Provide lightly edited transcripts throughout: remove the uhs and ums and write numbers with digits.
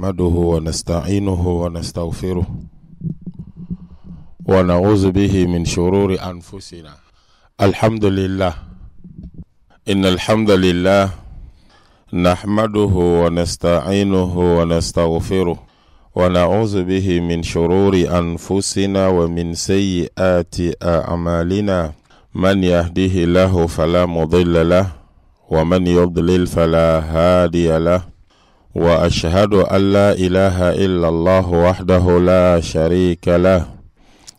نحمده ونستعينه ونستغفره ونعوذ به من شرور أنفسنا. الحمد لله. إن الحمد لله نحمده ونستعينه ونستغفره ونعوذ به من شرور أنفسنا ومن سيئات أعمالنا. من يهده الله فلا مضل له ومن يضلل فلا هادي له، وأشهد أن لا إله إلا الله وحده لا شريك له،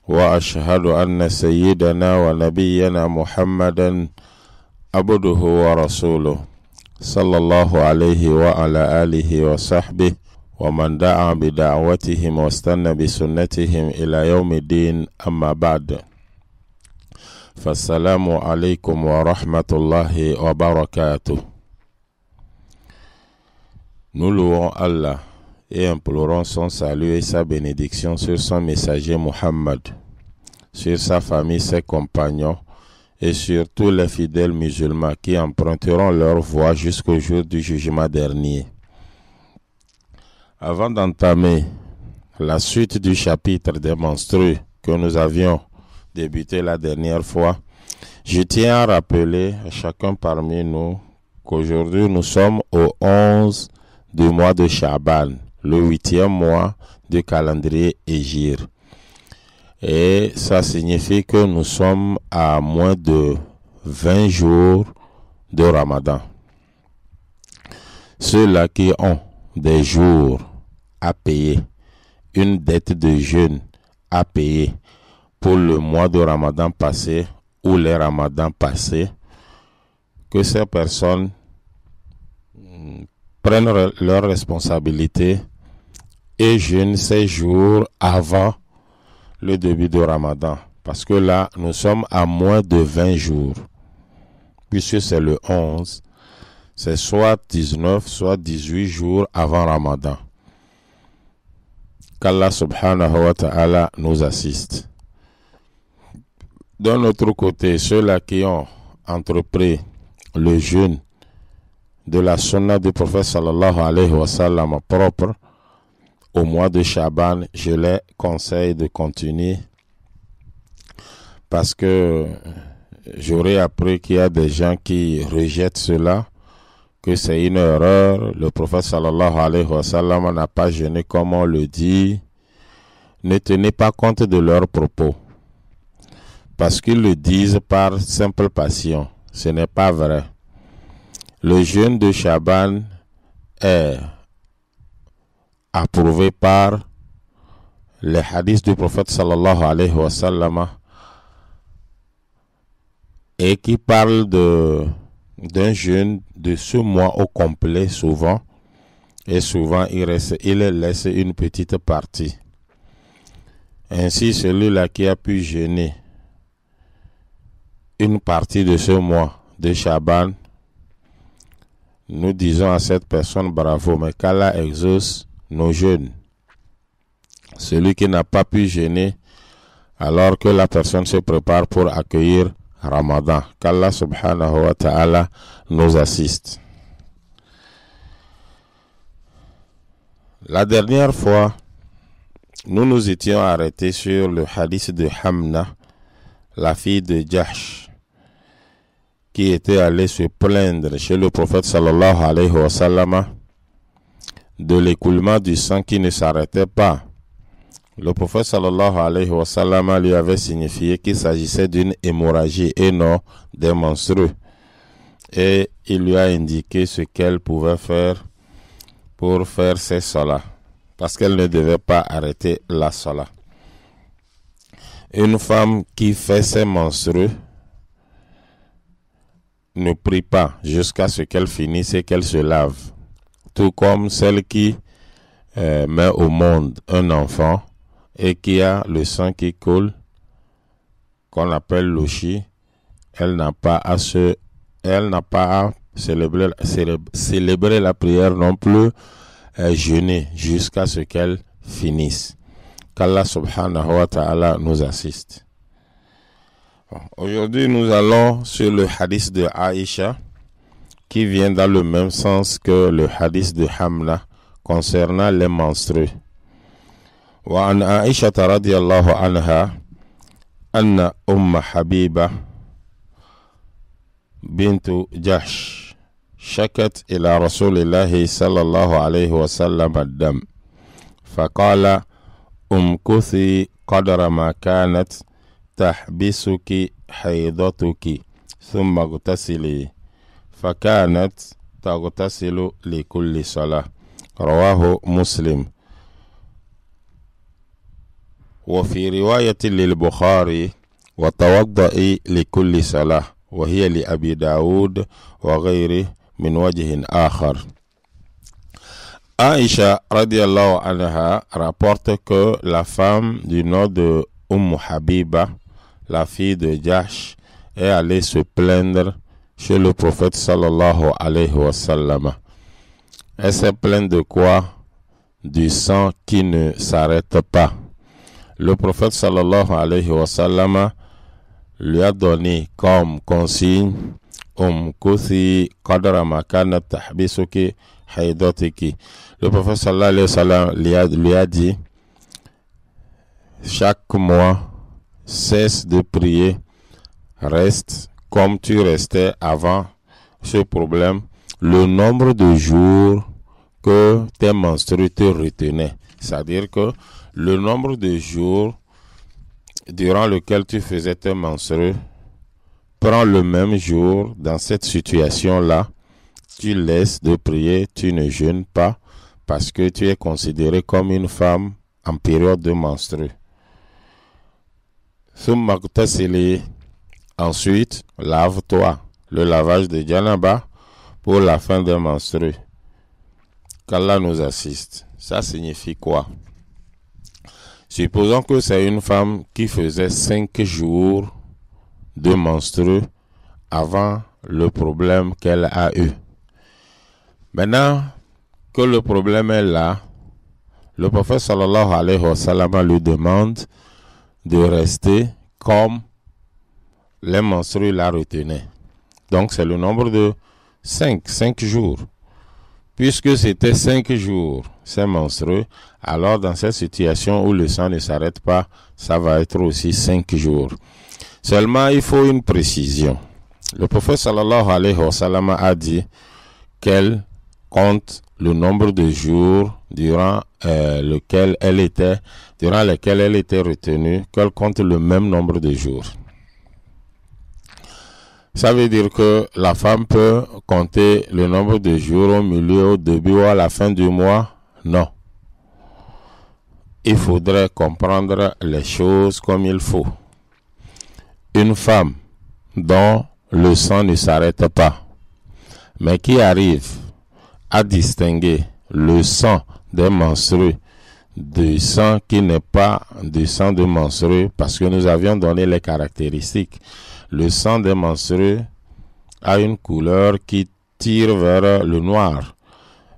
وأشهد أن سيدنا ونبينا محمدا عبده ورسوله صلى الله عليه وعلى آله وصحبه ومن دعا بدعوتهم واستنى بسنتهم إلى يوم الدين. أما بعد، فالسلام عليكم ورحمة الله وبركاته. Nous louons Allah et implorons son salut et sa bénédiction sur son messager Muhammad, sur sa famille, ses compagnons et sur tous les fidèles musulmans qui emprunteront leur voie jusqu'au jour du jugement dernier. Avant d'entamer la suite du chapitre des menstrues que nous avions débuté la dernière fois, je tiens à rappeler à chacun parmi nous qu'aujourd'hui nous sommes au 11 du mois de Shaban, le 8e mois du calendrier Hégire. Et ça signifie que nous sommes à moins de 20 jours de Ramadan. Ceux-là qui ont des jours à payer, une dette de jeûne à payer pour le mois de Ramadan passé ou les Ramadans passés, que ces personnes prennent leurs responsabilités et jeûnent ces jours avant le début de Ramadan. Parce que là, nous sommes à moins de 20 jours. Puisque c'est le 11, c'est soit 19, soit 18 jours avant Ramadan. Qu'Allah subhanahu wa ta'ala nous assiste. D'un autre côté, ceux-là qui ont entrepris le jeûne de la sunna du prophète sallallahu alayhi wa sallam propre au mois de Shaban, je les conseille de continuer parce que j'aurais appris qu'il y a des gens qui rejettent cela, que c'est une erreur. Le prophète sallallahu alayhi wa sallam n'a pas jeûné comme on le dit. Ne tenez pas compte de leurs propos parce qu'ils le disent par simple passion. Ce n'est pas vrai. Le jeûne de Shaban est approuvé par les hadiths du prophète sallallahu alayhi wa sallam et qui parle d'un jeûne de ce mois au complet souvent, et souvent il laisse une petite partie. Ainsi, celui-là qui a pu jeûner une partie de ce mois de Shaban, nous disons à cette personne bravo, mais qu'Allah exauce nos jeûnes. Celui qui n'a pas pu jeûner alors que la personne se prépare pour accueillir Ramadan, qu'Allah subhanahu wa ta'ala nous assiste. La dernière fois, nous nous étions arrêtés sur le hadith de Hamna, la fille de Jahsh, qui était allé se plaindre chez le prophète sallallahu alayhi wa sallam de l'écoulement du sang qui ne s'arrêtait pas. Le prophète sallallahu alayhi wa sallam lui avait signifié qu'il s'agissait d'une hémorragie et non des menstrues. Et il lui a indiqué ce qu'elle pouvait faire pour faire ses salats, parce qu'elle ne devait pas arrêter la salat. Une femme qui fait ses menstrues ne prie pas jusqu'à ce qu'elle finisse et qu'elle se lave. Tout comme celle qui met au monde un enfant et qui a le sang qui coule, qu'on appelle l'oshi, elle n'a pas à célébrer la prière non plus, jeûner jusqu'à ce qu'elle finisse. Qu'Allah subhanahu wa ta'ala nous assiste. Aujourd'hui, nous allons sur le hadith de Aïcha qui vient dans le même sens que le hadith de Hamna concernant les menstrues. وعن عائشة رضي الله عنها أن حبيبة بنت جحش شكت إلى رسول الله صلى الله عليه وسلم الدم فقال امكثي قدر ما كانت تحبسك حيضتك ثم اغتسلي فكانت تغتسل لكل صلاة رواه مسلم. وفي رواية للبخاري وتوضئي لكل صلاة وهي لأبي داود وغيره من وجه آخر. Aïcha radiallahu anha rapporte que la femme du nom de Habiba, la fille de Jahsh, est allée se plaindre chez le prophète sallallahu alayhi wa sallam. Elle s'est plainte de quoi? Du sang qui ne s'arrête pas. Le prophète sallallahu alayhi wa sallam lui a donné comme consigne kuthi qadra ma kanat tahbisuki haydotiki. Le prophète sallallahu alayhi wa sallam lui a dit: chaque mois, cesse de prier, reste comme tu restais avant ce problème, le nombre de jours que tes menstrues te retenaient. C'est-à-dire que le nombre de jours durant lequel tu faisais tes menstrues, prends le même jour. Dans cette situation-là, tu laisses de prier, tu ne jeûnes pas parce que tu es considéré comme une femme en période de menstrues. Ensuite, lave-toi. Le lavage de Janaba pour la fin des menstrues. Qu'Allah nous assiste. Ça signifie quoi? Supposons que c'est une femme qui faisait 5 jours de menstrues avant le problème qu'elle a eu. Maintenant que le problème est là, le prophète sallallahu alayhi wa sallam lui demande de rester comme les menstrues la retenaient. Donc c'est le nombre de 5 jours. Puisque c'était 5 jours, ces menstrues, alors dans cette situation où le sang ne s'arrête pas, ça va être aussi 5 jours. Seulement, il faut une précision. Le prophète sallallahu alayhi wa sallam a dit qu'elle compte le nombre de jours durant lesquels elle était retenue, qu'elle compte le même nombre de jours. Ça veut dire que la femme peut compter le nombre de jours au milieu, au début ou à la fin du mois? Non. Il faudrait comprendre les choses comme il faut. Une femme dont le sang ne s'arrête pas, mais qui arrive à distinguer le sang des menstrues du sang qui n'est pas du sang de menstrues, parce que nous avions donné les caractéristiques. Le sang des menstrues a une couleur qui tire vers le noir.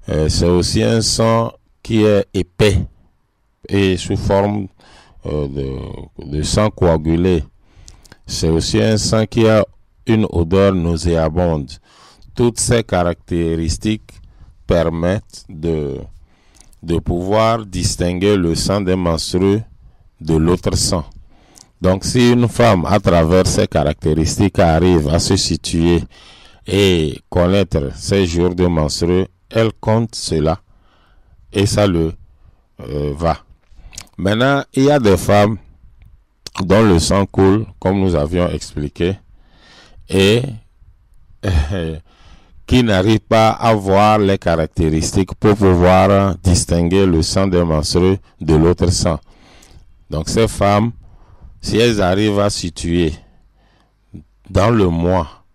C'est aussi un sang qui est épais et sous forme de sang coagulé. C'est aussi un sang qui a une odeur nauséabonde. Toutes ces caractéristiques permettent de pouvoir distinguer le sang des menstrues de l'autre sang. Donc, si une femme, à travers ces caractéristiques, arrive à se situer et connaître ses jours de menstrues, elle compte cela et ça le va. Maintenant, il y a des femmes dont le sang coule, comme nous avions expliqué, et qui n'arrivent pas à voir les caractéristiques pour pouvoir distinguer le sang des menstrues de l'autre sang. Donc, ces femmes, si elles arrivent à situer dans le mois,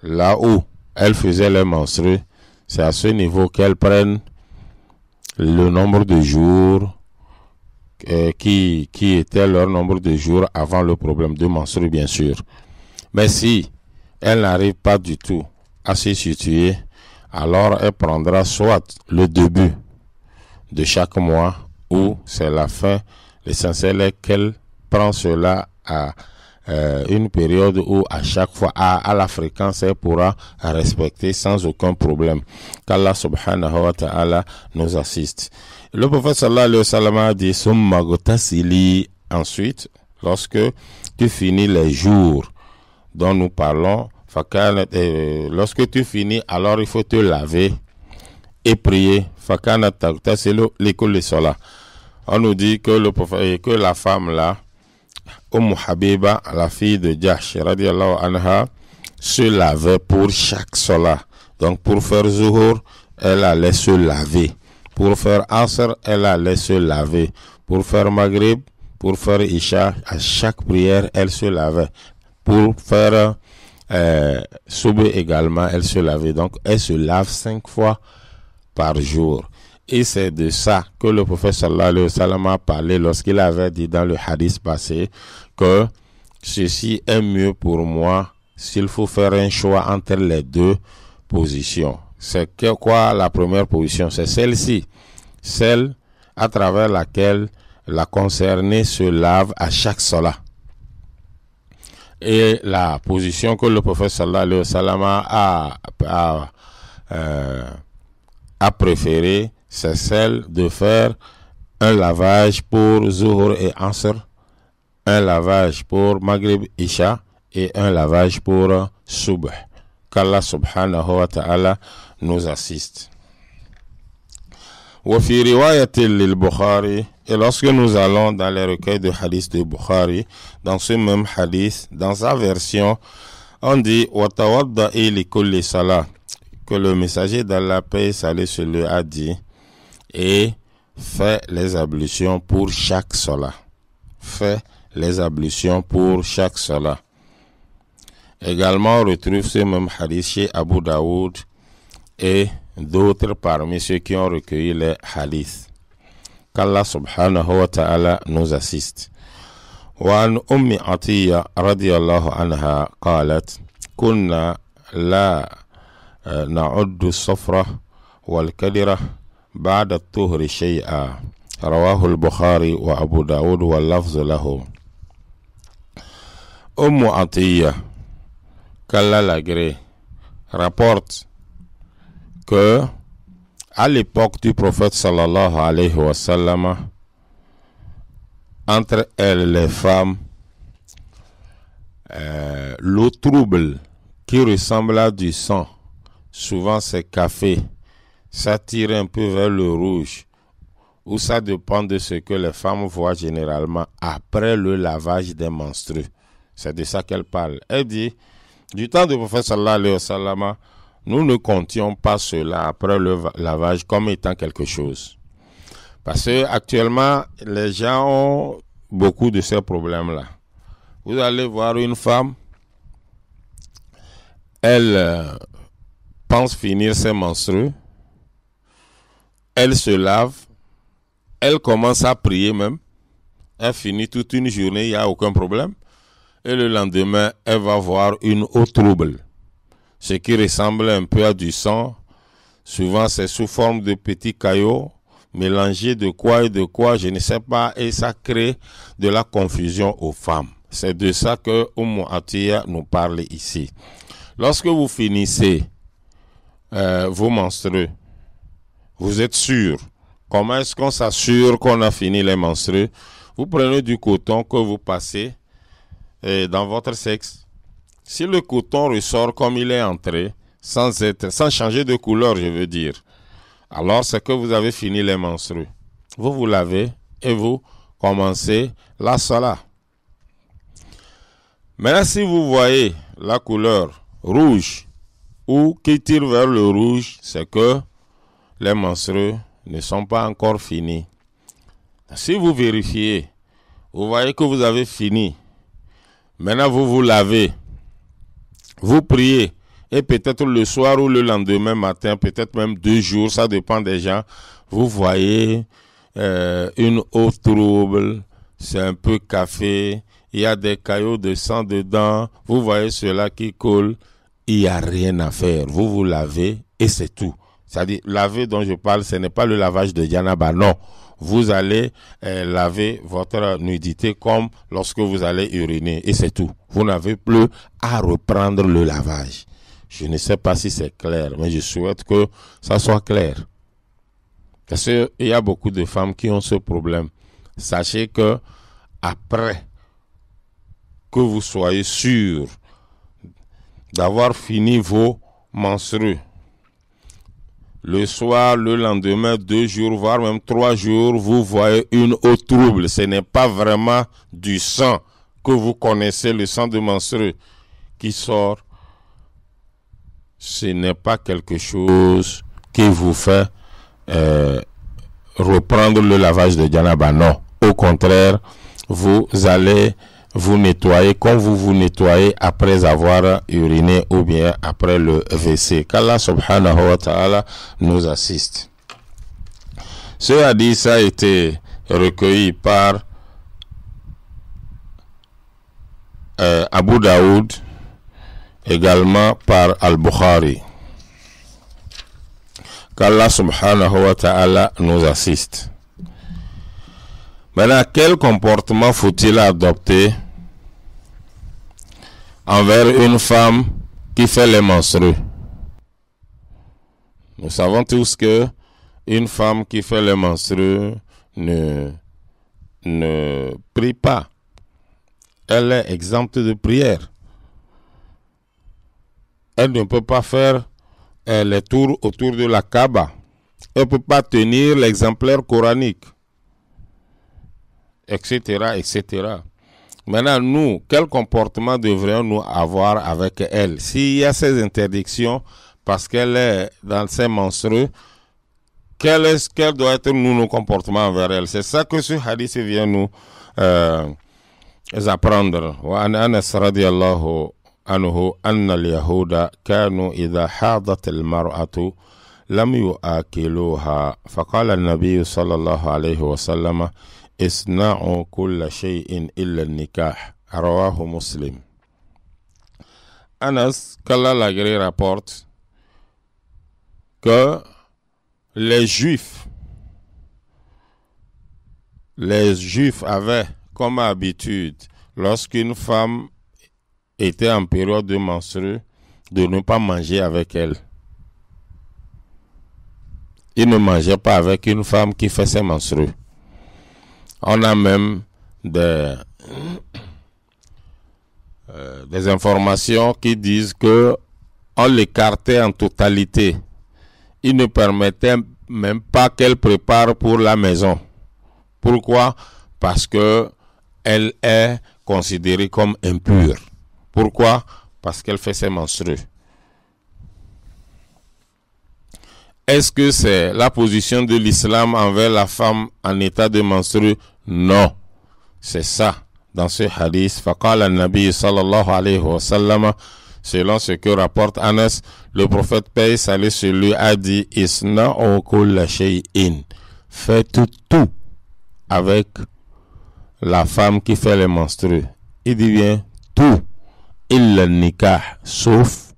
là où elles faisaient les menstrues, c'est à ce niveau qu'elles prennent le nombre de jours qui était leur nombre de jours avant le problème de menstrues, bien sûr. Mais si elles n'arrivent pas du tout à se situer, alors elle prendra soit le début de chaque mois ou c'est la fin. L'essentiel est qu'elle prend cela à une période où à chaque fois, à la fréquence, elle pourra respecter sans aucun problème. Qu'Allah subhanahu wa ta'ala nous assiste. Le prophète sallallahu alayhi wa sallam a dit, Summa gotasili, ensuite, lorsque tu finis les jours dont nous parlons, lorsque tu finis, alors il faut te laver et prier. Fakana tagtasilu likulli salat. On nous dit que le prophète, que la femme là, Habiba, la fille de Jahsh, radiallahu anha, se lavait pour chaque salat. Donc pour faire Zuhur, elle allait se laver. Pour faire Asr, elle allait se laver. Pour faire Maghrib, pour faire Isha, à chaque prière, elle se lavait. Pour faire Soubé également, elle se lavait. Donc elle se lave 5 fois par jour. Et c'est de ça que le prophète sallallahu alayhi wa sallam a parlé lorsqu'il avait dit dans le hadith passé que ceci est mieux pour moi s'il faut faire un choix entre les deux positions. C'est quoi la première position? C'est celle-ci, celle à travers laquelle la concernée se lave à chaque salat. Et la position que le prophète sallallahu alayhi wa sallam a préférée, c'est celle de faire un lavage pour Zuhur et Asr, un lavage pour Maghrib Isha et un lavage pour Subh. Qu'Allah subhanahu wa ta'ala nous assiste. Wa fi riwayatil lil Bukhari, et lorsque nous allons dans les recueils de hadith de Bukhari, dans ce même hadith, dans sa version, on dit wa tawadda'i li kulli salat, que le messager d'Allah, paix et salut sur lui, a dit, et fait les ablutions pour chaque salat. Fait les ablutions pour chaque salat. Également, on retrouve ce même hadith chez Abu Daoud et d'autres parmi ceux qui ont recueilli les hadiths. Qu'Allah subhanahu wa ta'ala nous assiste. وعن أم عطية رضي الله عنها قالت كنا لا نعد الصفرة والكدرة بعد الطهر شيئا. رواه البخاري وأبو داود واللفظ له. Atiyya, qu'Allah l'agrée, rapporte que à l'époque du prophète sallallahu alayhi wa sallam, entre elles les femmes, l'eau trouble qui ressemble à du sang, souvent c'est café, ça tire un peu vers le rouge, ou ça dépend de ce que les femmes voient généralement après le lavage des menstrues. C'est de ça qu'elle parle. Elle dit, du temps du prophète sallallahu alayhi wa sallam, nous ne comptions pas cela après le lavage comme étant quelque chose. Parce que actuellement, les gens ont beaucoup de ces problèmes-là. Vous allez voir une femme, elle pense finir ses menstrues, elle se lave, elle commence à prier même, elle finit toute une journée, il n'y a aucun problème. Et le lendemain, elle va voir une eau trouble, ce qui ressemble un peu à du sang. Souvent, c'est sous forme de petits caillots, mélangés de quoi et de quoi, je ne sais pas, et ça crée de la confusion aux femmes. C'est de ça que Atiyya nous parle ici. Lorsque vous finissez vos menstrues, vous êtes sûr. Comment est-ce qu'on s'assure qu'on a fini les menstrues? Vous prenez du coton que vous passez dans votre sexe. Si le coton ressort comme il est entré, sans changer de couleur, je veux dire, alors c'est que vous avez fini les menstrues. Vous vous lavez et vous commencez la salat. Maintenant, si vous voyez la couleur rouge ou qui tire vers le rouge, c'est que les menstrues ne sont pas encore finies. Si vous vérifiez, vous voyez que vous avez fini. Maintenant, vous vous lavez, vous priez, et peut-être le soir ou le lendemain matin, peut-être même 2 jours, ça dépend des gens, vous voyez une eau trouble, c'est un peu café, il y a des caillots de sang dedans, vous voyez cela qui coule, il n'y a rien à faire. Vous vous lavez et c'est tout. C'est-à-dire, laver dont je parle, ce n'est pas le lavage de Janaba, non. vous allez laver votre nudité comme lorsque vous allez uriner et c'est tout. Vous n'avez plus à reprendre le lavage. Je ne sais pas si c'est clair, mais je souhaite que ça soit clair. Parce qu'il y a beaucoup de femmes qui ont ce problème. Sachez que après que vous soyez sûr d'avoir fini vos menstrues, le soir, le lendemain, 2 jours, voire même 3 jours, vous voyez une eau trouble. Ce n'est pas vraiment du sang que vous connaissez, le sang de menstrues qui sort. Ce n'est pas quelque chose qui vous fait reprendre le lavage de janaba. Non. Au contraire, vous allez vous nettoyer comme vous vous nettoyez après avoir uriné ou bien après le WC. Qu'Allah subhanahu wa ta'ala nous assiste. Ce hadith a été recueilli par Abu Daoud, également par Al-Bukhari. Qu'Allah subhanahu wa ta'ala nous assiste. Maintenant, quel comportement faut-il adopter envers une femme qui fait les menstrues? Nous savons tous que une femme qui fait les menstrues ne prie pas. Elle est exempte de prière. Elle ne peut pas faire les tours autour de la Kaaba. Elle ne peut pas tenir l'exemplaire coranique, etc., etc. Maintenant, nous, quel comportement devrions-nous avoir avec elle? S'il y a ces interdictions, parce qu'elle est dans ses menstrues, quel doit être nos comportements envers elle? C'est ça que ce hadith vient nous apprendre. وعن أنس رضي الله عنه أن اليهود كانوا إذا حاضت المرأة لم يؤكلوها فقال النبي صلى الله عليه وسلم اصنعوا كل شيء إلا النكاح رواه مسلم. Anas, qu'Allah l'agrée, rapporte que les Juifs avaient comme habitude, lorsqu'une femme était en période de menstrues, de ne pas manger avec elle. Ils ne mangeaient pas avec une femme qui fait ses menstrues. On a même des informations qui disent que on l'écartait en totalité. Il ne permettait même pas qu'elle prépare pour la maison. Pourquoi? Parce que elle est considérée comme impure. Pourquoi? Parce qu'elle fait ses menstrues. Est-ce que c'est la position de l'islam envers la femme en état de menstrues? Non. C'est ça. Dans ce hadith, faqala an-nabi sallallahu alayhi wa sallam, selon ce que rapporte Anas, le prophète paix et salut sur lui a dit, isna'u kulla shay'in. Faites tout avec la femme qui fait les menstrues. Il dit bien tout. Illa nikah, sauf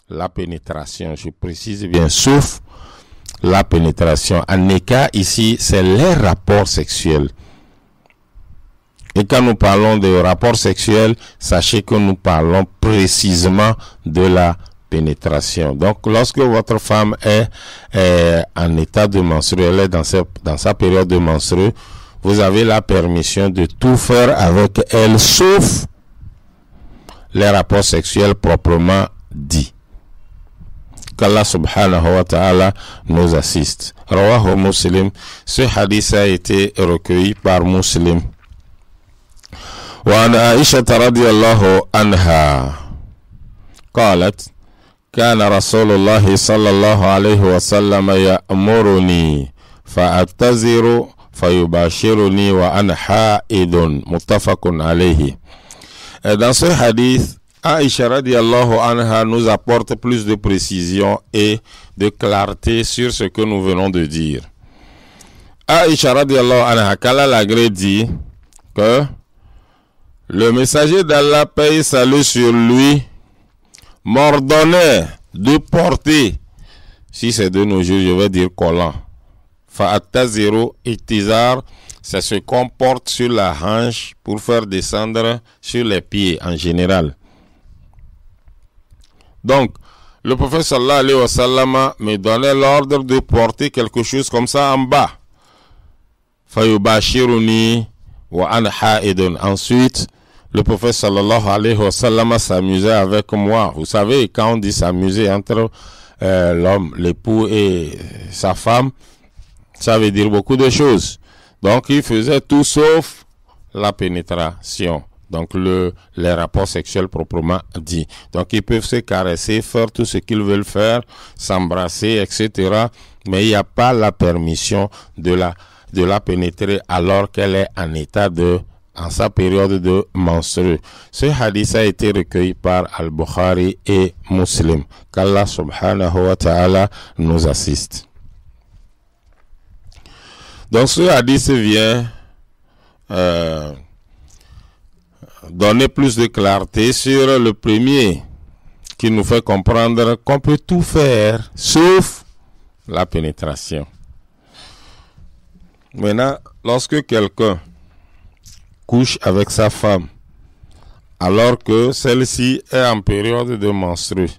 la pénétration. Je précise bien, sauf la pénétration. Un nikah ici, c'est les rapports sexuels. Et quand nous parlons de rapports sexuels, sachez que nous parlons précisément de la pénétration. Donc, lorsque votre femme est en état de menstrues, elle est dans sa période de menstrues, vous avez la permission de tout faire avec elle, sauf les rapports sexuels proprement dits. Qu'Allah subhanahu wa ta'ala nous assiste. Rawahu Muslim. Ce hadith a été recueilli par Muslim. وعن عائشة رضي الله عنها قالت كان رسول الله صلى الله عليه وسلم يأمرني فأعتذر فيباشرني وأنا حائض متفق عليه. Dans ce hadith, Aïcha radiallahu anha nous apporte plus de précision et de clarté sur ce que nous venons de dire. Aïcha radiallahu anha, qu'Allah l'agrée, dit que le messager d'Allah, paix et salut sur lui, m'ordonnait de porter, si c'est de nos jours, je vais dire collant, Fa'attaziru ittizar, ça se comporte sur la hanche pour faire descendre sur les pieds en général. Donc, le prophète sallallahu alayhi wa sallam me donnait l'ordre de porter quelque chose comme ça en bas. Fayubashiruni wa ana ha'idun. Ensuite, le prophète sallallahu alayhi wa sallam s'amusait avec moi. Vous savez, quand on dit s'amuser entre l'homme, l'époux et sa femme, ça veut dire beaucoup de choses. Donc, il faisait tout sauf la pénétration. Donc, les rapports sexuels proprement dit. Donc, ils peuvent se caresser, faire tout ce qu'ils veulent faire, s'embrasser, etc. Mais il n'y a pas la permission de la pénétrer alors qu'elle est en sa période de menstrues. Ce hadith a été recueilli par Al-Bukhari et Muslim. Qu'Allah subhanahu wa ta'ala nous assiste. Donc, ce hadith vient donner plus de clarté sur le premier qui nous fait comprendre qu'on peut tout faire sauf la pénétration. Maintenant, lorsque quelqu'un couche avec sa femme alors que celle-ci est en période de menstrues,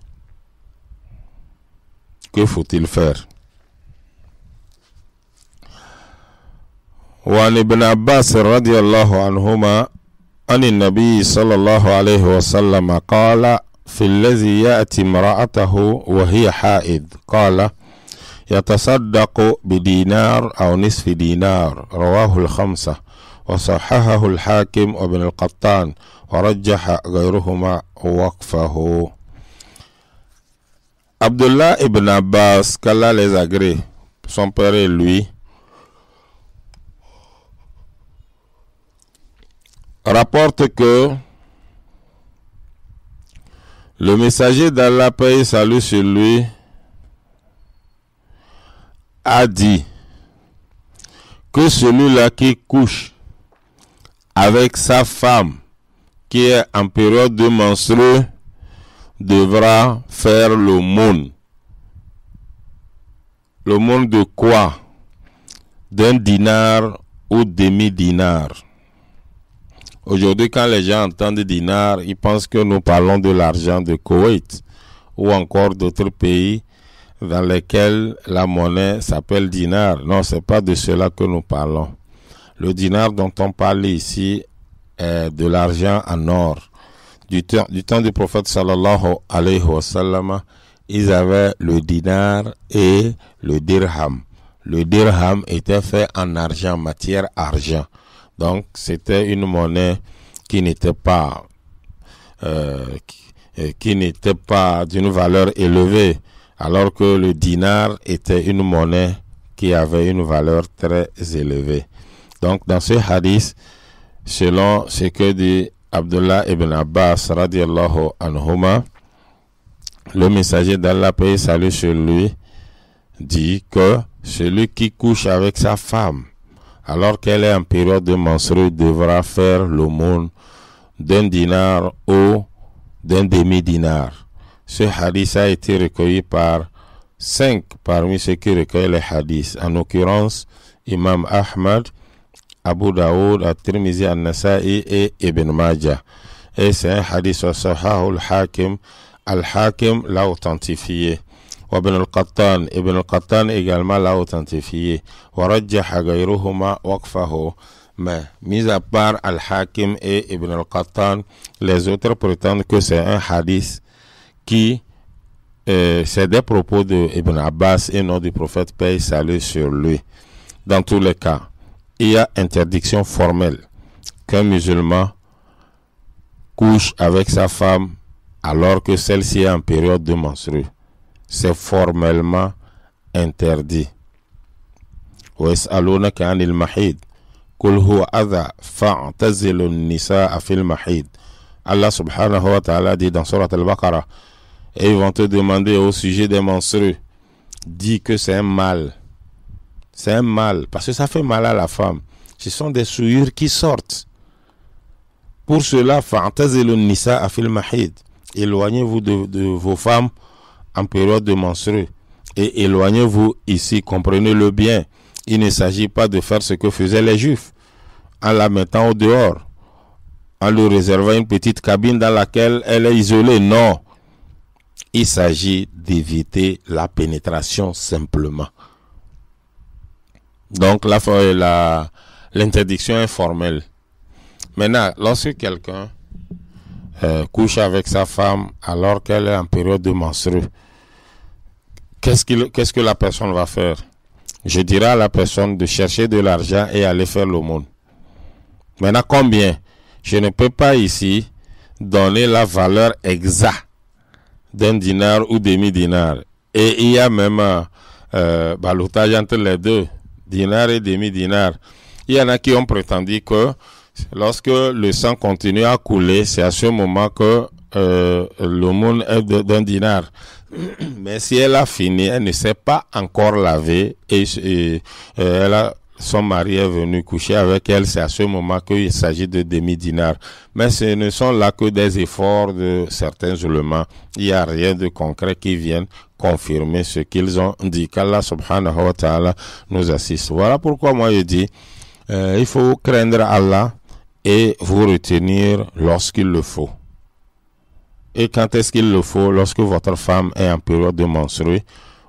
que faut-il faire? وعن ابن عباس رضي الله عنهما عن النبي صلى الله عليه وسلم قال في الذي يأتي امرأته وهي حائض قال يتصدق بدينار أو نصف دينار رواه الخمسة وصححه الحاكم وابن القطان ورجح غيرهما وقفه. Abdullah ibn Abbas, qu'Allah les agrée, son père et lui, rapporte que le messager d'Allah, paix et salut sur lui, a dit que celui-là qui couche avec sa femme qui est en période de menstrues devra faire l'aumône. L'aumône de quoi? D'un dinar ou demi-dinar. Aujourd'hui, quand les gens entendent dinar, ils pensent que nous parlons de l'argent de Koweït ou encore d'autres pays dans lesquels la monnaie s'appelle dinar. Non, ce n'est pas de cela que nous parlons. Le dinar dont on parle ici est de l'argent en or. Du temps du prophète sallallahu alayhi wa sallam, ils avaient le dinar et le dirham. Le dirham était fait en argent, matière argent. Donc, c'était une monnaie qui n'était pas d'une valeur élevée, alors que le dinar était une monnaie qui avait une valeur très élevée. Donc, dans ce hadith, selon ce que dit Abdullah ibn Abbas radiallahu anhuma, le messager d'Allah, paix et salut sur lui, dit que celui qui couche avec sa femme alors qu'elle est en période de menstrues devra faire l'aumône d'un dinar ou d'un demi-dinar. Ce hadith a été recueilli par 5 parmi ceux qui recueillent les hadiths, en l'occurrence Imam Ahmad, Abu Daoud, At-Tirmizi, An-Nasa'i et Ibn Majah. Et c'est un hadith sahih al-Hakim. Al-Hakim l'a authentifié. Ibn al-Qattan également l'a authentifié. Warajjaha ghayruhuma waqfahu. Mais, mis à part Al-Hakim et Ibn al-Qattan, les autres prétendent que c'est un hadith qui c'est des propos de Ibn Abbas et non du prophète, paix et salut sur lui. Dans tous les cas, il y a interdiction formelle qu'un musulman couche avec sa femme alors que celle-ci est en période de menstrues. C'est formellement interdit. وَيَسْأَلُونَكَ عَنِ الْمَحِيضِ قُلْ هُوَ أَذًى فَاعْتَزِلُوا النِّسَاءَ فِي الْمَحِيضِ. Allah subhanahu wa ta'ala dit dans Surat Al-Baqarah, et ils vont te demander au sujet des menstrues, dis que c'est un mal. C'est un mal, parce que ça fait mal à la femme. Ce sont des souillures qui sortent. Pour cela, فَاعْتَزِلُوا النِّسَاءَ فِي الْمَحِيضِ. Éloignez-vous de vos femmes en période de menstrues. Et éloignez-vous ici, comprenez-le bien. Il ne s'agit pas de faire ce que faisaient les Juifs, en la mettant au dehors, en lui réservant une petite cabine dans laquelle elle est isolée. Non, il s'agit d'éviter la pénétration simplement. Donc l'interdiction est formelle. Maintenant, lorsque quelqu'un couche avec sa femme alors qu'elle est en période de menstrues, qu'est-ce que la personne va faire? Je dirais à la personne de chercher de l'argent et aller faire l'aumône. Maintenant, combien? Je ne peux pas ici donner la valeur exacte d'un dinar ou demi-dinar. Et il y a même ballottage entre les deux, dinar et demi-dinar. Il y en a qui ont prétendu que lorsque le sang continue à couler, c'est à ce moment que l'aumône est d'un dinar. Mais si elle a fini, elle ne s'est pas encore lavée et son mari est venu coucher avec elle, c'est à ce moment qu'il s'agit de demi-dinar. Mais ce ne sont là que des efforts de certains éléments. Il n'y a rien de concret qui vienne confirmer ce qu'ils ont dit. Qu'Allah subhanahu wa ta'ala nous assiste. Voilà pourquoi moi je dis, il faut craindre Allah et vous retenir lorsqu'il le faut. Et quand est-ce qu'il le faut? Lorsque votre femme est en période de menstrues,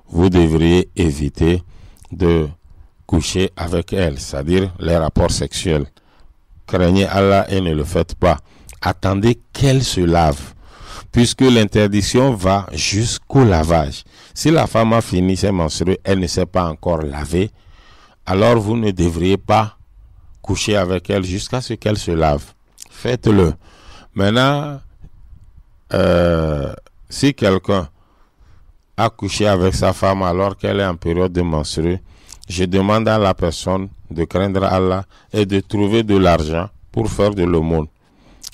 vous devriez éviter de coucher avec elle, c'est-à-dire les rapports sexuels. Craignez Allah et ne le faites pas. Attendez qu'elle se lave, puisque l'interdiction va jusqu'au lavage. Si la femme a fini ses menstrues, elle ne s'est pas encore lavée, alors vous ne devriez pas coucher avec elle jusqu'à ce qu'elle se lave. Faites-le. Maintenant, si quelqu'un a couché avec sa femme alors qu'elle est en période de menstrues, je demande à la personne de craindre Allah et de trouver de l'argent pour faire de l'aumône.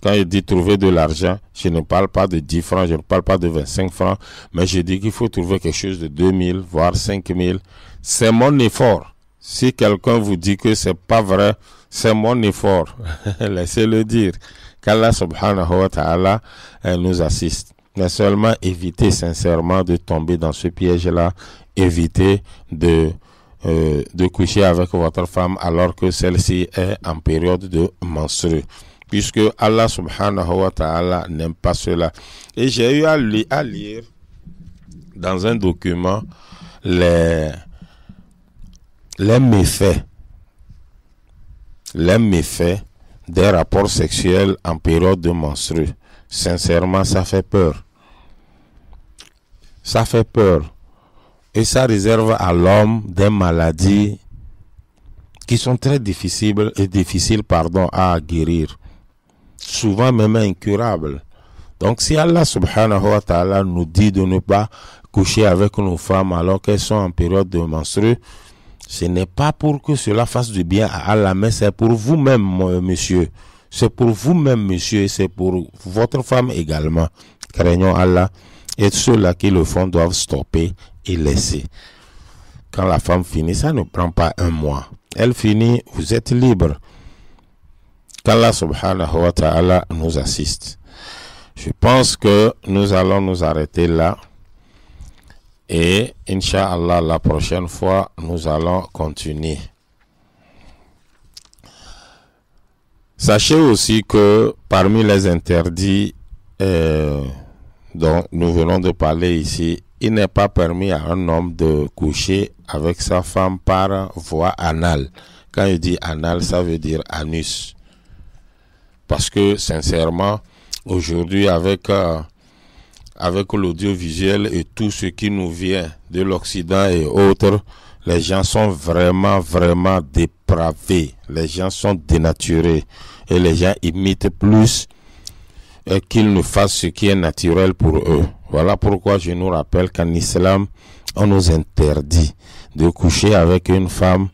Quand je dis trouver de l'argent, je ne parle pas de 10 francs, je ne parle pas de 25 francs, mais je dis qu'il faut trouver quelque chose de 2000, voire 5000. C'est mon effort. Si quelqu'un vous dit que c'est pas vrai, c'est mon effort. Laissez-le dire. Qu'Allah subhanahu wa ta'ala nous assiste. Mais seulement évitez sincèrement de tomber dans ce piège-là. Évitez de coucher avec votre femme alors que celle-ci est en période de menstrues. Puisque Allah subhanahu wa ta'ala n'aime pas cela. Et j'ai eu à lire dans un document les méfaits des rapports sexuels en période de menstrues. Sincèrement, ça fait peur. Ça fait peur. Et ça réserve à l'homme des maladies qui sont très difficiles à guérir. Souvent même incurables. Donc si Allah subhanahu wa ta'ala nous dit de ne pas coucher avec nos femmes alors qu'elles sont en période de menstrues, ce n'est pas pour que cela fasse du bien à Allah, mais c'est pour vous-même, monsieur. C'est pour vous-même, monsieur, et c'est pour votre femme également. Craignons Allah. Et ceux-là qui le font doivent stopper et laisser. Quand la femme finit, ça ne prend pas un mois. Elle finit, vous êtes libre. Qu'Allah subhanahu wa ta'ala nous assiste. Je pense que nous allons nous arrêter là. Et Inch'Allah, la prochaine fois, nous allons continuer. Sachez aussi que parmi les interdits dont nous venons de parler ici, il n'est pas permis à un homme de coucher avec sa femme par voie anale. Quand je dis anal, ça veut dire anus. Parce que sincèrement, aujourd'hui, avec l'audiovisuel et tout ce qui nous vient de l'Occident et autres, les gens sont vraiment dépravés. Les gens sont dénaturés. Et les gens imitent plus qu'ils ne fassent ce qui est naturel pour eux. Voilà pourquoi je nous rappelle qu'en islam, on nous interdit de coucher avec une femme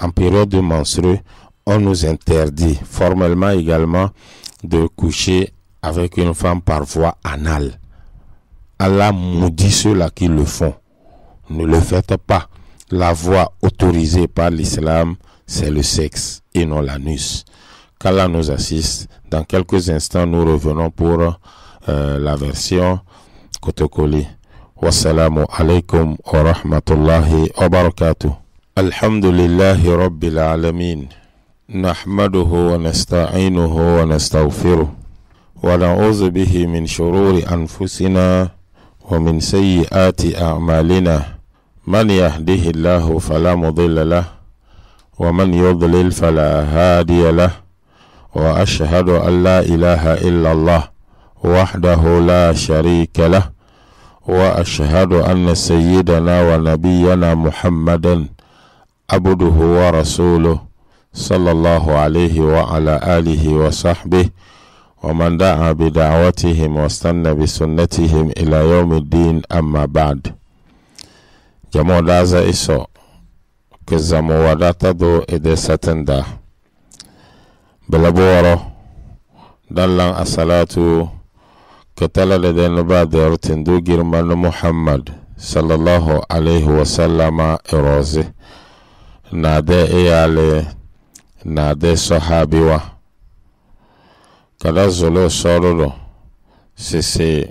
en période de menstrues. On nous interdit formellement également de coucher avec une femme par voie anale. Allah maudit ceux-là qui le font. Ne le faites pas. La voie autorisée par l'islam, c'est le sexe et non l'anus. Qu'Allah nous assiste. Dans quelques instants, nous revenons pour la version Kotokoli. Wassalamu alaikum wa rahmatullahi wa barakatuh. الحمد لله رب العالمين نحمده ونستعينه ونستغفره ونعوذ به من شرور أنفسنا ومن سيئات أعمالنا من يهده الله فلا مضل له ومن يضلل فلا هادي له وأشهد أن لا إله إلا الله وحده لا شريك له وأشهد أن سيدنا ونبينا محمدا عبده ورسوله صلى الله عليه وعلى آله وصحبه ومن دعا بدعوتهم واستنى بسنتهم إلى يوم الدين أما بعد. جمع دازا إسو كزامو وداتدو إدي ستندا بلبورو دلان الصلاة كتلا لدين بادر تندو جرمان محمد صلى الله عليه وسلم إروزي نادي إيالي نادي صحابي kada zolo sororo sisi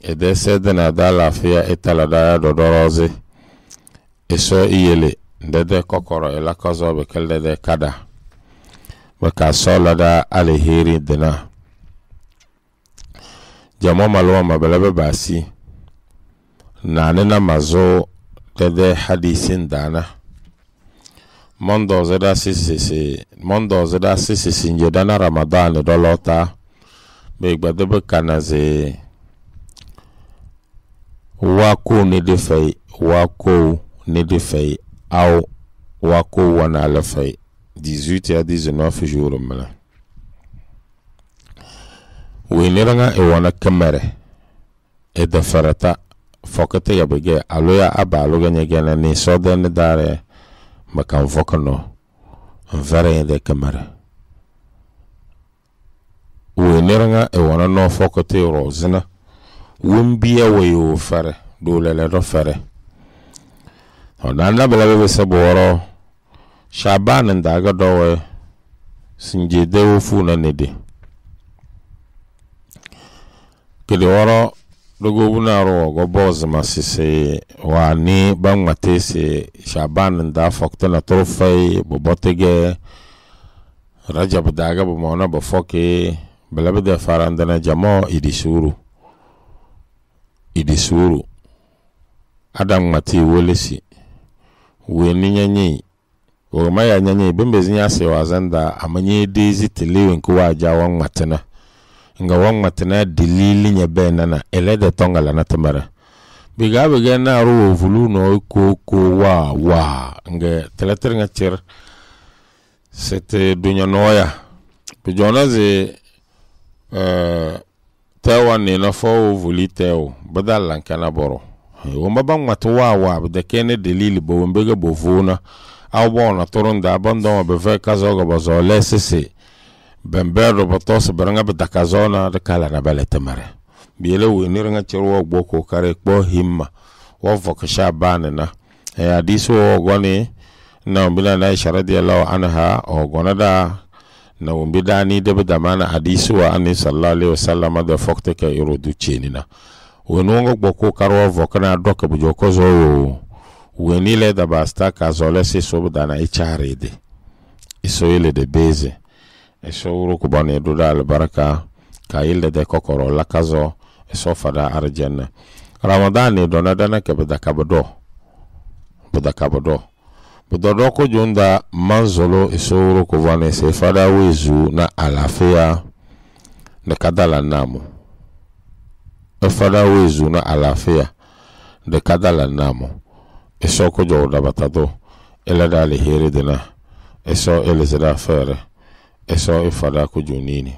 edese dena dala fia italada dodorozi iso iyele dede kokoro elakazo bekelde de kada baka solada alihiri dena jamo malwa mabelebe basi na mazo dede hadisin dana mondo zeda sisi njedana Ramadan dolota be gbadebe kanaze wako ne defay au wako wana alafay 18 à 19 jours mala weniranga e wana kamere e defarata fokate yabege aloya abalo ganyegana ni soden dare makan vokano vare de kamera weniranga e wana no fokote rozina wumbiya wayo fare dole la do fare onana bela be saboro shaban ndaga dowe sinje de wofuna nede kede woro dogo bunaro go boz masise wani bangmate se shaban nda fokto na trofei bobotege rajab daga bo mona bo foke bela de farandana jamo idisuru adam mati wolesi weni nyanyi o maya nyanyi bembezinya se wazanda amanye dezi telewen ko waja wan matana nga wan matana dilili nya benana elede tongala na tamara biga na ro vulu no ko wa nga teleter nga cher c'était dunya noya bijona ze tawa ne na fo voliteo badalan kana boro wo mabang matwa de kene delili bo mbege bo vona awona toronda abandon be fe kazogo bozo lesese bembero botos beranga bedakazona de kala na bele temare biele wo ni ranga chero gboko kare kpo himma wo vokasha banana e adiso goni na bila na Aisha radiyallahu anha o gonada na umbidani de bedamana hadisu wa ani sallallahu alaihi wasallam da fokte ka irodu chenina wonongo gboko karo vokana doka bujoko zo wenile da basta ka zole se sobdana icharede isoile de beze eso uru kubane duda albaraka ka ile de kokoro lakazo eso fada arjanna Ramadan donadana ke bedakabdo Budodo ko junda manzolo isoro ko vane se fada wezu na alafia de kadala namu. Fada wezu na alafia de kadala namu. Eso ko joda batado ele dali heri dina. Eso ele zeda fere. Eso fada ko junini.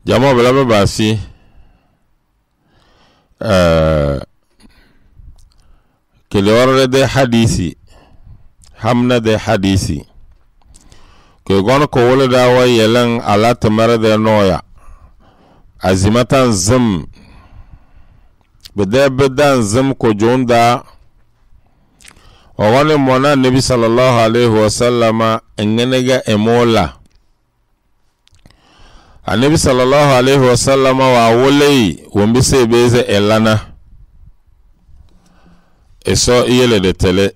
Jamo bela basi kele de hadisi hamna de hadisi ke gon ko wala da wa yelan ala tamara de noya azimatan zam bedan zam ko jonda o wala mona nabi sallallahu alaihi wasallama engenega emola anabi sallallahu alaihi wasallama wa wole wombi se beze elana eso iyele de tele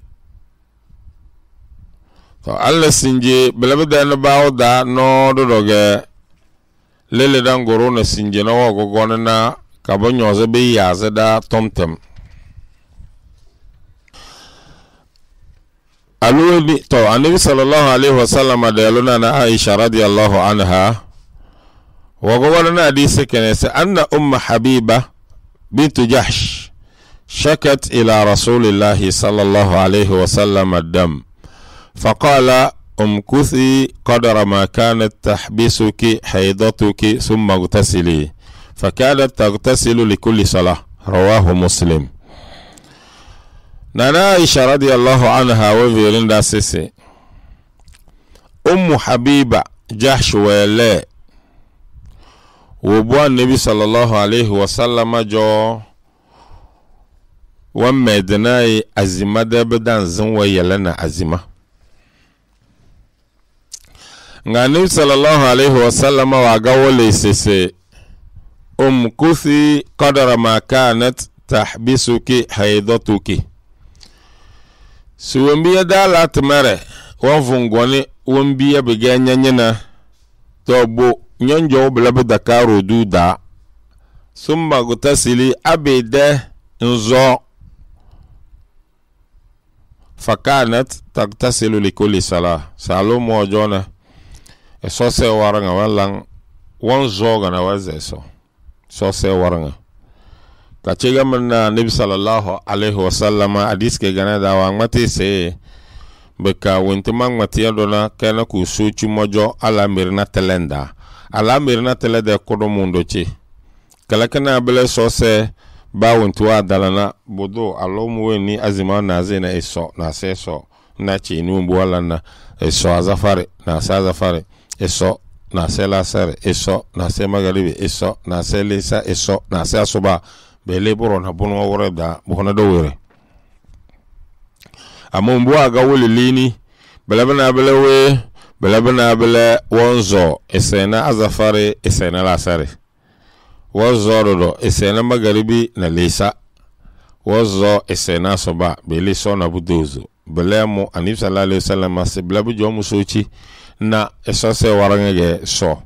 to alla sinje belabda na bawda no doge lele dan goro na sinje na wogo gonna ka bonyo ze be yaze da tomtem aluni to annabi sallallahu alaihi wasallam da yaluna na Aisha radiyallahu anha wogo wala hadisi kene sa anna habiba bint jahsh شكت إلى رسول الله صلى الله عليه وسلم الدم فقال امكثي قدر ما كانت تحبسك حيضتك ثم اغتسلي فكانت تغتسل لكل صلاة رواه مسلم. نانا عائشة رضي الله عنها وفيرين دا سيسي حبيبة جحش ويلي وبوا النبي صلى الله عليه وسلم جو ومدناي أزمة دبدان زنوى يلنا أزمة النبي صلى الله عليه وسلم وقال سيسي كثي قدر ما كانت تحبسك حيضتك سومبيا دالات مره وفنغوني ومبيا بغانيانا توبو نيونجو بلابدكارو دودا ثم غتسلي أبدا نزو فكانت تغتسل لكل صلاة سالو موجونا سوسي وارنغا ولان وانزوغنا وزيسو سوسي وارنغا كاتشيغا من النبي صلى الله عليه وسلم حديث كيغانا دا وانمتي سي بكا وانتمان متيا دونا كينا كوسوچي موجو على ميرنا تلندا على ميرنا تلندا كودو موندوچي كلاكنا بلا سوسي bawuntuwa dalana bodo alomuwe ni azima na zena eso na seso na chinu mbuala na eso azafare na sazafare eso na sela sare eso na se magaribi eso na se lisa eso na se asuba bele boro na bono wore da bono do wore amumbuwa ga wuli lini belabana belewe belabana bele wonzo esena azafare esena la sare wazo esena magaribi na lisa wazo esena soba bele so na budozo belemo anib sallallahu alaihi wasallam se blabu jomu sochi na esose warangege so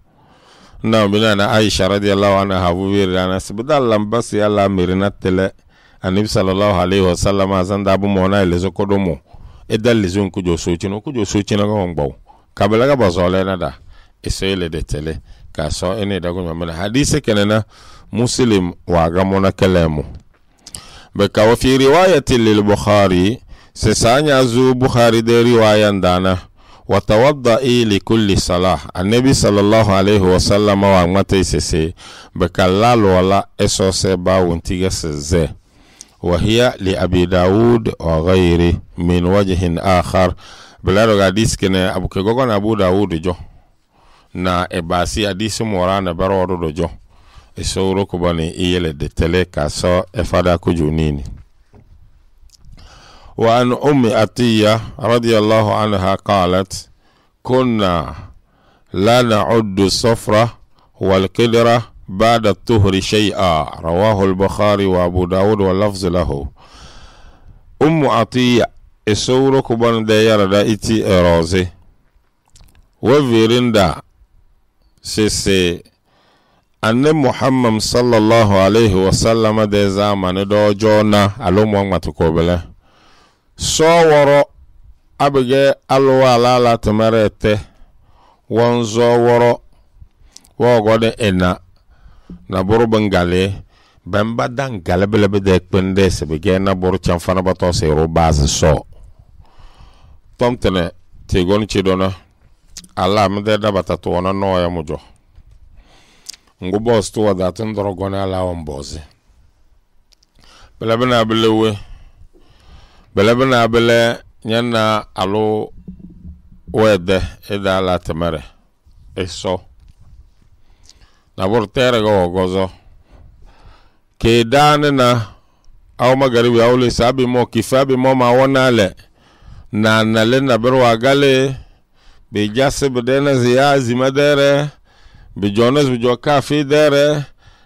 na bina na Aisha radiyallahu anha habuwir ana sibdal lambas ya la mirina tele anib sallallahu alaihi wasallam azanda bu mona lezo kodomo edal lezon kujo sochi na ngbo kabela ga bazole na da esele de tele kaso ene dago nyamana hadisi kenena muslim wa gamona kalamu baka wa fi riwayati lil bukhari sesanya zu bukhari de riwayan dana wa tawadda'i li kulli salah annabi sallallahu alayhi wa sallam wa ngate sese baka lalo wala eso se ba wontiga seze wa hiya li abi daud wa ghairi min wajhin akhar bilaro hadis kene abu kegogo na abu daud jo na ebasi hadisi morana baro dojo esoro ko bani iyele de tele kaso efada ko junini wa an ummi atiya radiyallahu anha qalat kunna la na'uddu safra wal qidra ba'da at-tuhri shay'a rawahu al-bukhari wa abu daud wa lafz lahu ummu atiya esoro ko bani de yarada iti eroze wa virinda sese anne Muhammad sallallahu alaihi wasallam de zaman do jona alomo matukobele so woro abige alwa la tamarete wonzo woro wogode ena na buru bangale bamba dan galebele de pende se bige na buru chamfana bato se ro base so tomtene tegon chidona ala mede da batatu wana no ya mujo ngubo sto da tendro gona ala omboze belabena bele nyana alo wede eda la temere eso na bortere go gozo ke dane na aw magaribi awle sabi mo kifabi mo ma wonale na nale na berwa gale be jase bedena ziyazi madere be jonas be joka fi dere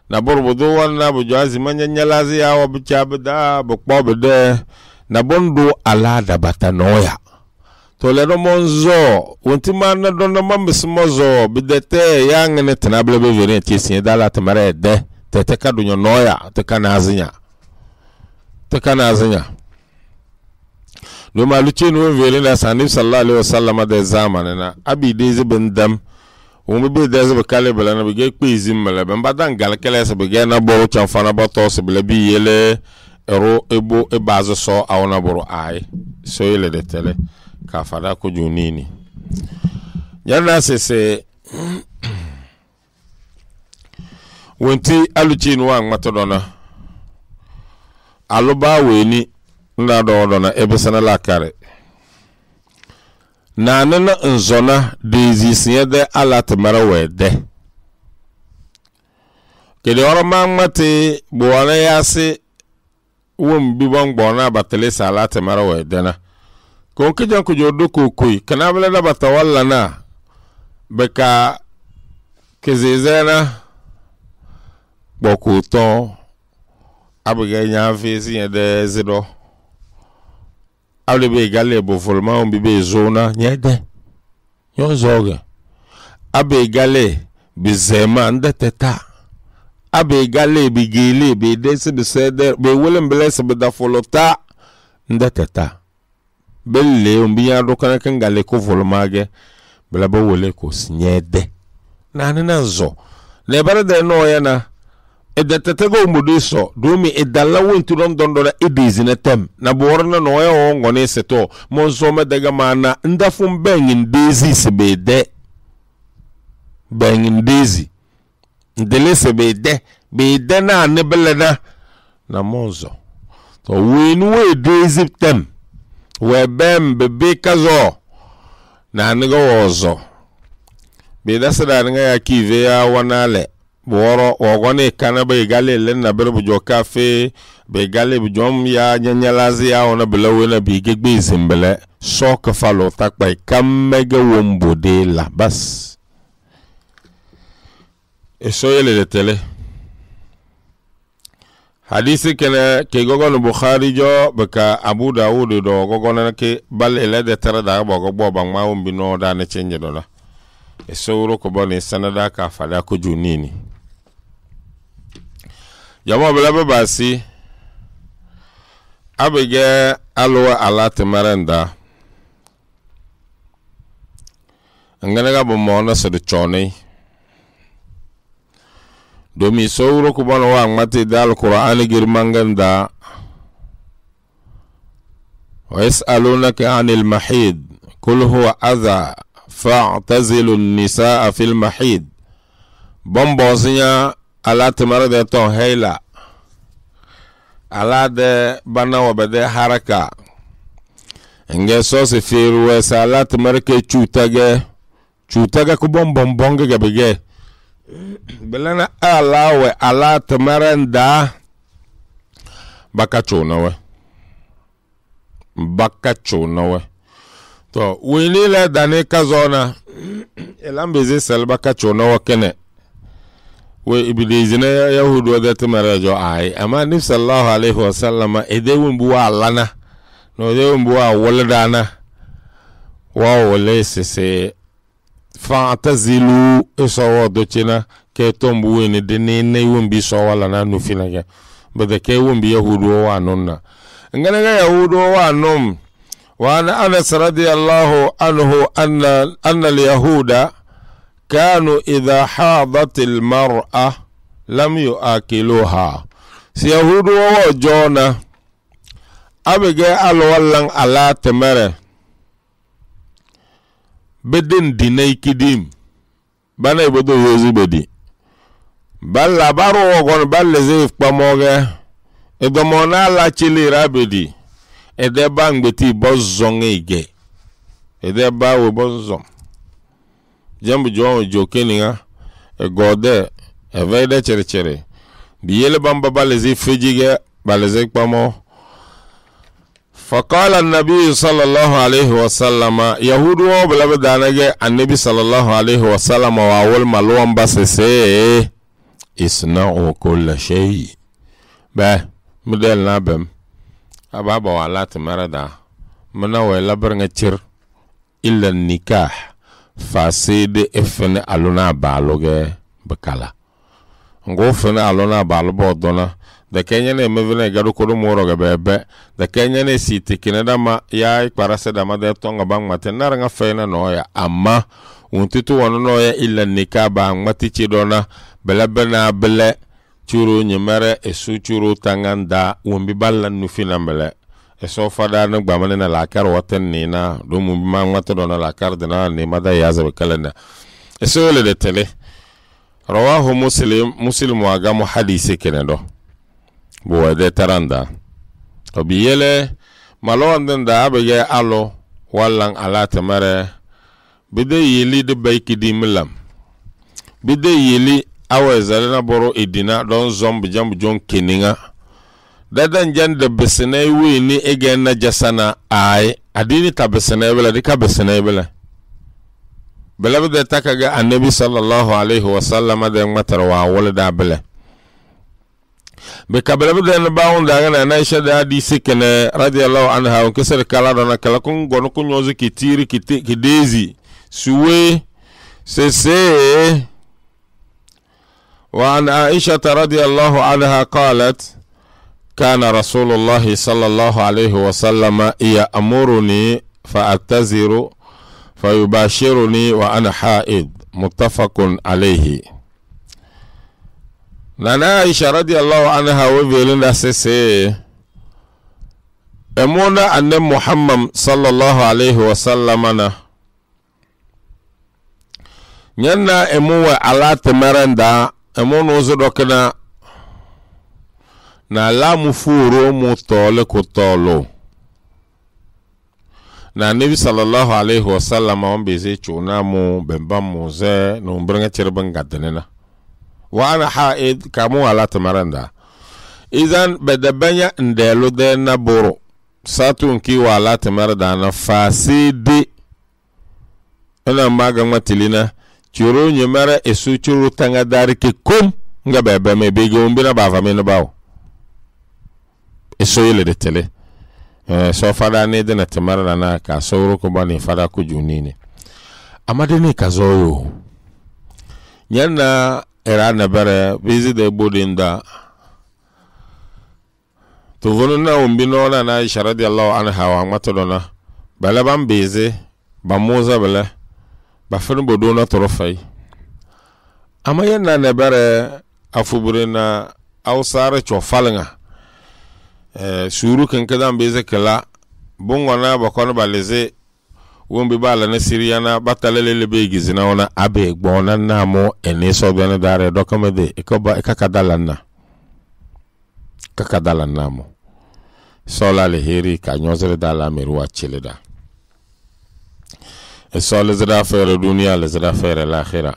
na borbudo wana be jazi manyanyalazi ya wabchabda bokbobde na bondo ala da batanoya to le do monzo wonti man na do no mambismozo bidete yang ne tanable be vere tiesin dala tamare de te ka dunyo noya te kana azinya no maluche no vere na sanib sallallahu alaihi wasallam da zamana na abi deze bendam o be deze be kale bela na be ge kwizim mala be badan gal kele se be ge na bo chanfana bato se be bi yele ero ebo e bazo so awna boro ai so yele de tele ka fada ko junini yana se wonti aluchi no an matodona aloba weni na dodona ebesana la kare na nana nzona dezi siede ala temara wede kede oro mangmate buwana yase wom bibon bona batele sala temara wede na konke janko jodo kokoi kana bele na batawalla na beka kezezena bokuto abige nyafi siede zido awle be galle bo volma on be zona nyede yo zoge abe galle be zema ndeteta abe galle be gele be dese be seder be wolem blesse be da folota ndeteta belle on biya do kana kan galle ko volma ge bela bo wole ko nyede na zo le bare de no yana edetetego mudiso dumi edalla wontu dondondora edizinetem na borna no yo ngone seto monso medega mana ndafum bengin dezi sebede bengin dezi ndele sebede bede na nebelena na monzo to winwe dezi tem we bem bebe kazo na nego ozo beda sada nga yakive ya wanale boro ogone kana be gale len na bere bujo cafe be gale bujom ya nyanyalazi ya ona belawe na bi gegbe zimbele sok falo takbai kamege wombode la bas eso yele de tele hadisi kene ke gogon Bukhari jo beka Abu Dawud do gogon ke bal ele de tara da bogo boba ma wombi no da ne chenje do la eso ro ko boni sanada ka fala ko junini Jama bela basi abege alwa alate marenda ngana ga bomo na so de chone domi sowro ko bono wa mate dal qur'an girmanganda wa yasalunaka anil mahid kul huwa adha fa'tazilu an-nisaa fil mahid bombozinya ala temara de ton heila ala de bana wabede haraka nge so se firu we sala temara ke chutaga ko bombonge gabege belana ala we ala temara nda bakacho nawe to wini la dane kazona elambeze sel bakacho nawe kene we ibidizina yahudu wadata marajo ai ama nif sallallahu alaihi wasallam edewun buwa lana no edewun buwa waladana wa wale se fa'tazilu isawa dochina ke tombu ni denene wumbi so wala na nufina ke bada ke wumbi yahudu wa nonna ngana ga yahudu wa nom wa ana Anas radiyallahu anhu anna al-yahuda كانوا إذا حاضت المرأة لم يأكلوها سيهود وجونا أبقى الولن على تمره بدن ديني كديم بنا يبدو يوزي بدي بل لبارو وغن بل لزيف بموغة إذا مونا لا تشلي رابدي إذا بان بتي بوزون إيجي إذا باو بوزون jambu jo jokeninga gode evede chere biyele bamba balezi fejige balezi pamo فقال النبي صلى الله عليه وسلم يهود وبلبدانه النبي صلى الله عليه وسلم واول ملوم بس اصنعوا كل شيء با مدل نابم ابابا ولا تمردا منا ولا برنچر illa nikah fasede efene alona baloge bakala ngo fene alona balo bodona da Kenya ne mevene gado ko moro ga bebe da Kenya ne siti kinada ma ya parase da ma de tonga bang matenara nga fena noya amma untitu wono noya illa nikah bang matichi dona belabena bele churu nyemere esu churu tanganda wumbi balla nufina mbele eso fada na gbamane na lakar watan ni na do mu ma mata dona lakar dana ne mada ya zabe kalanda eso le de tele rawahu muslim wa ga mu hadisi kenado bo de taranda to biyele malon da abege alo wallan ala tamare bide yili de bayki di milam bide yili awe zalina boro idina don zombi jambu jon keninga dadan jande besene wi ni egen na jasana ay adini tabesene bela dika besene bela bede takaga annabi sallallahu alaihi wasallam da matarwa walda bela be kabela bede na baun da na Aisha da hadisi kene radiyallahu anha on kesere kala dona kala kun gono kun yozu kitiri kidezi suwe sese. وعن عائشة رضي الله عنها قالت كان رسول الله صلى الله عليه وسلم يأمرني فأعتذر فيباشرني وأنا حائض متفق عليه. نانا عائشة رضي الله عنها وفيلنا سيسي أمونا أن محمد صلى الله عليه وسلم نينا أموه على تمرندا emono zodokna na lamu furo mutole kutolo na nabi sallallahu alaihi wasallam on beze chuna mu bemba muze no mbrenga cherban gadenena wa ana haid kamu ala tamaranda idan bedabanya ndelo de na boro satun ki wala tamarada na fasidi ana maga matilina churu nyemara esu churu tanga dari ke kum nga bebe me bege umbina bava me no bawo eso yele de tele so fada ne de na tamara na ka soro ko bani fada ku junini amade ne kazoyo nyanna era na bare bizi de bodinda to vono na umbino na Aisha radiyallahu anha wa matodona bala bam beze bamoza bala bafin bodo na torofai amma yana na bare afubure na ausare chofalnga suru kan kadan beze kala bongona bakon baleze wombi bala na siriana batalele be gizina ona abe gbona namo eniso bene dare dokamede ikoba kakadalanna mo sola le heri kanyozere dala merwa chileda eso les da faire dunia les da faire l'akhira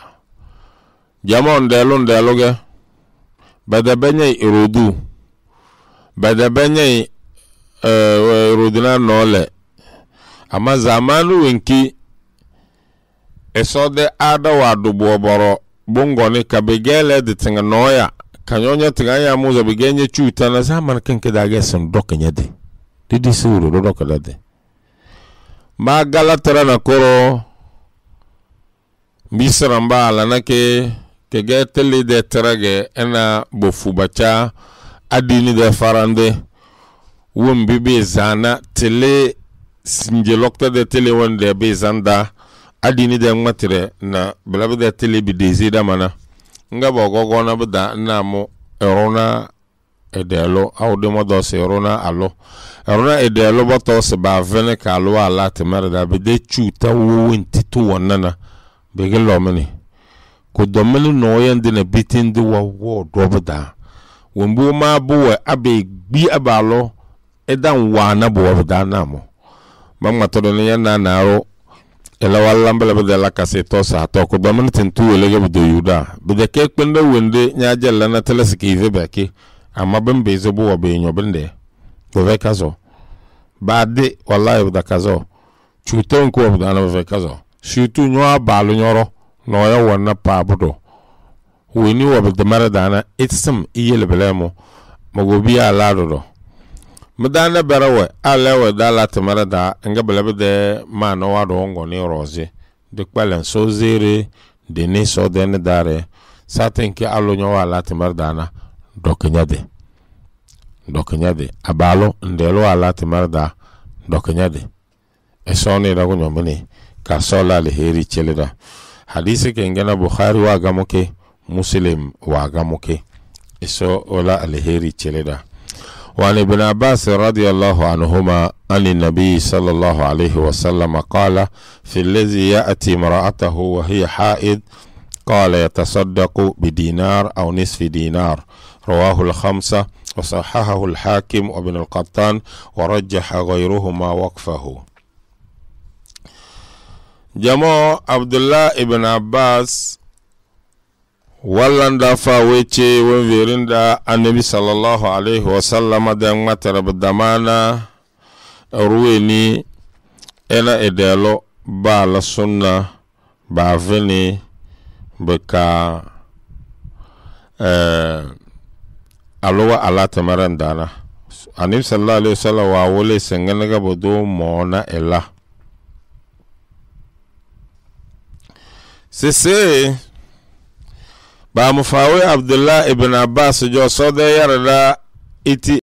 jamon delon deloge bada benye irudu bada benye irudina nole ama zamanu wenki eso de ada wadu boboro bongoni kabegele de tinga noya kanyonya tinga ya muzo begenye chuta na zaman kenke dage sem dokenya de didi suru do dokada de ma galatara na koro bisramba ala na ke geteli de terage ena bofu bacha adini de farande wumbi be zana tele sinjelokta de tele wonde be zanda adini de matire na blabe de tele bi desida mana nga bogogo na bda na mo erona edelo awde modo se erona alo erona edelo boto se ba vene ka alo ala temerda be de chuta wo ntito wonana be gelo meni ko domeni no yende na bitin de wo dobda wombu ma buwe abe gbi abalo edan wana bo da namo mamma todo ne yana naro ela walla mbele be la kaseto sa to ko domeni tintu wele be yuda be de ke kpende wende nya jella na telesiki ve ki amma ben be zo bo be nyo bende bo ve kazo baade wallahi da kazo chuton ko da na ve kazo shutu nyo abalu nyoro no ya wonna pa bodo weni wo be de maradana itsam iyele belemo magobi ala do mudana barawe alewe dala temerada nga belebede ma no wado ngo ni roze de kwalen so zere de ni so den dare saten ke alo nyo wala temerdana dokanyade abalo ndelo wala temerda dokanyade esoni da gonyo mene ka sola le heri cheleda hadisi ke ngana bukhari wa gamoke muslim wa gamoke eso wala al heri cheleda. وعن ابن عباس رضي الله عنهما عن النبي صلى الله عليه وسلم قال في الذي يأتي امرأته وهي حائض قال يتصدق بدينار أو نصف دينار رواه الخمسة وصححه الحاكم وابن القطان ورجح غيرهما وقفه. جماعة عبد الله ابن عباس wallanda fa wece wenverinda annabi sallallahu alaihi wasallam da matar damana ruweni ena edelo ba la sunna ba veni beka alowa ala tamarandana annabi sallallahu alaihi wasallam wa wole senganaga bodo mona ela sese ba mufawi abdullah ibn abbas jo sode yarda iti